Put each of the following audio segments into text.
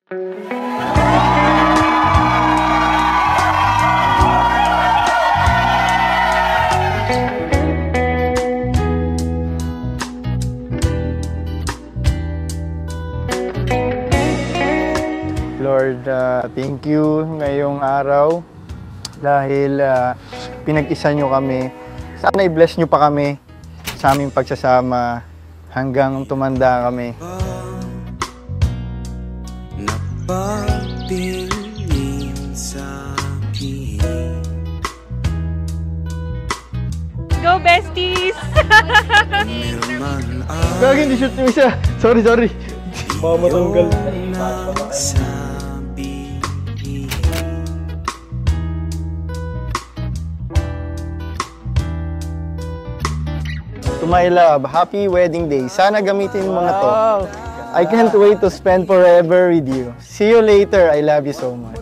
Lord, thank you ngayong araw dahil pinag-isa nyo kami. Sana i-bless nyo pa kami sa aming pagsasama hanggang tumanda kami. Go, besties! Gagi, hindi shoot yung isa. Sorry. Baka matanggal. To my love, happy wedding day. Sana gamitin mo na to. I can't wait to spend forever with you. See you later. I love you so much.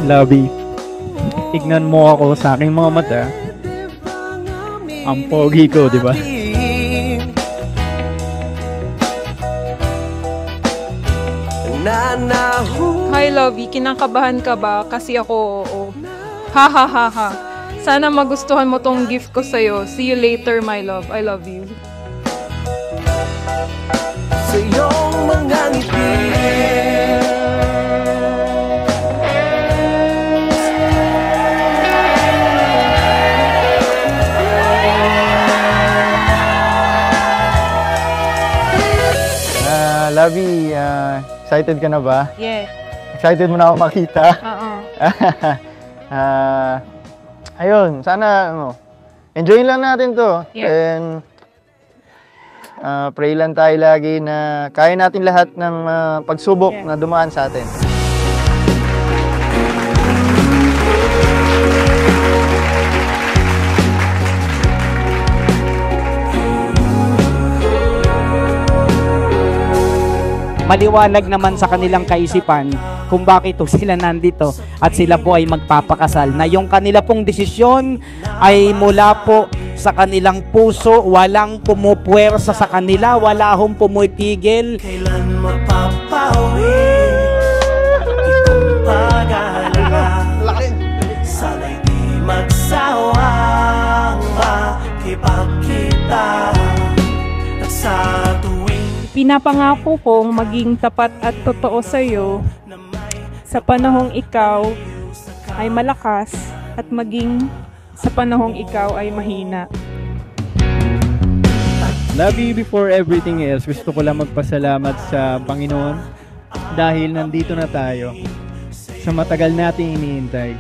Lovey, tignan mo ako sa aking mga mata. Ang pogi ko, di ba? Hi, Lovey. Kinakabahan ka ba? Kasi ako, oo. Ha. Sana magustuhan mo tong gift ko sa'yo. See you later, my love. I love you. Sa iyong mga ngiti, Lovey, excited ka na ba? Yes. Excited mo na ako makita? Oo. Ayun, sana enjoy lang natin to. Yeah. And pray lang tayo lagi na kaya natin lahat ng pagsubok na dumaan sa atin. Maliwanag naman sa kanilang kaisipan kung bakit sila nandito at sila po ay magpapakasal, na yung kanila pong desisyon ay mula po sa kanilang puso, walang pumupuwersa sa kanila, wala hong pumutigil. kailan mapapawi itong pag-aalala, sana'y di magsawang makipagkita at sa Pinapangako kong maging tapat at totoo sa iyo sa panahong ikaw ay malakas at maging sa panahong ikaw ay mahina. Lovey, before everything else, gusto ko lang magpasalamat sa Panginoon dahil nandito na tayo sa matagal nating iniintay.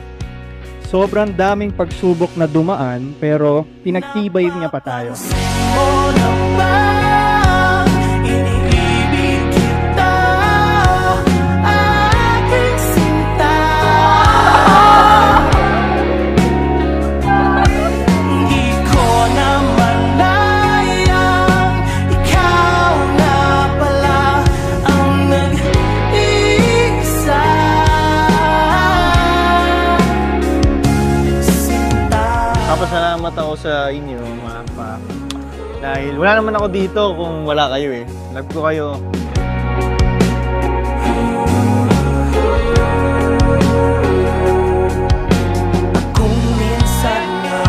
Sobrang daming pagsubok na dumaan pero pinagtibay niya pa tayo. Papasalamat ako sa inyo, mga pa. Dahil wala naman ako dito kung wala kayo eh. Love ko kayo. Kung minsan nga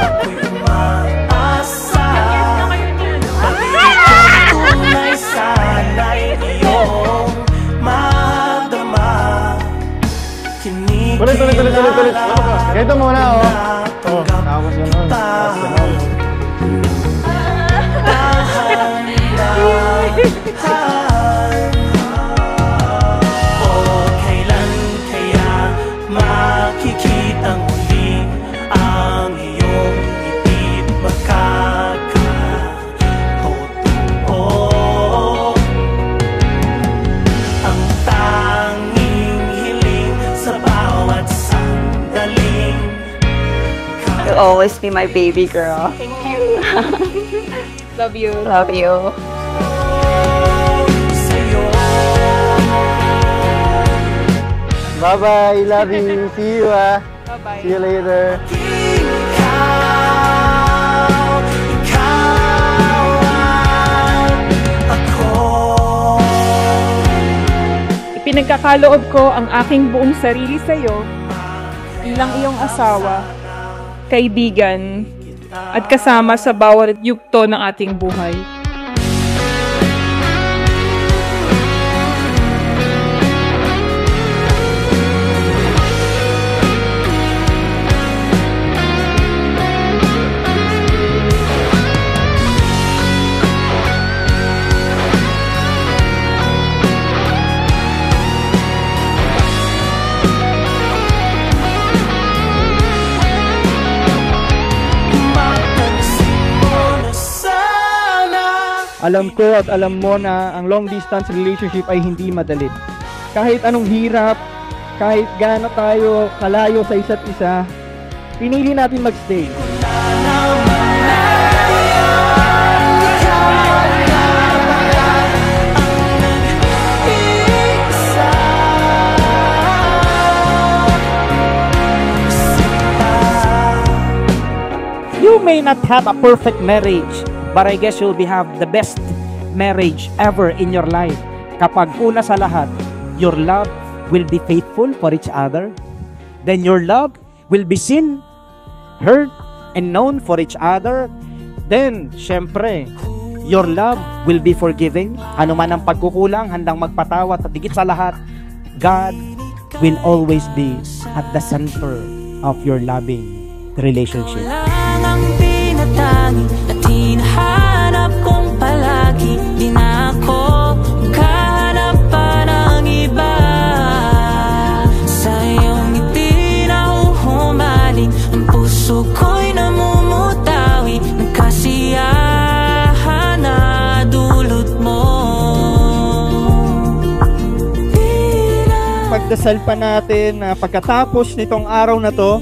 ako'y umaasa, pag-ibig kong tunay sana'y iyong madama. Tuloy. Ganito muna, tapos ganun. Kailan kaya makikita muli ang iyong ngiti't magkakatotoo? Ang tanging hiling sa bawat sandaling, You'll always be my baby girl. Thank you. Love you. Love you. Bye-bye, love you. See you, Bye-bye. See you later. Ipinagkakaloob ko ang aking buong sarili sa iyo bilang iyong asawa, kaibigan, at kasama sa bawat yugto ng ating buhay. Alam ko at alam mo na ang long distance relationship ay hindi madali. Kahit anong hirap, kahit gaano tayo kalayo sa isa't isa, pinili natin magstay. You may not have a perfect marriage, but I guess you'll have the best marriage ever in your life. Kapag una sa lahat, your love will be faithful for each other. Then your love will be seen, heard, and known for each other. Then, syempre, your love will be forgiving. Ano man ang pagkukulang, handang magpatawad at higit sa lahat, God will always be at the center of your loving relationship. Ang tinatangi at hinahanap kong palagi. Di na ako magkahanap pa ng iba. Sa iyong ngiti na huhumaling, ang puso ko'y namumutawi ng kasiyahan na dulot mo. Pagdasal pa natin na pagkatapos nitong araw na to,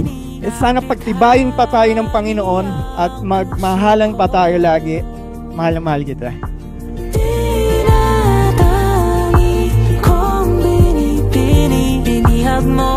sana pagtibayin pa tayo ng Panginoon at magmahalan pa tayo lagi. Mahal na mahal kita. Tinatangi kong binibini, inihag mo.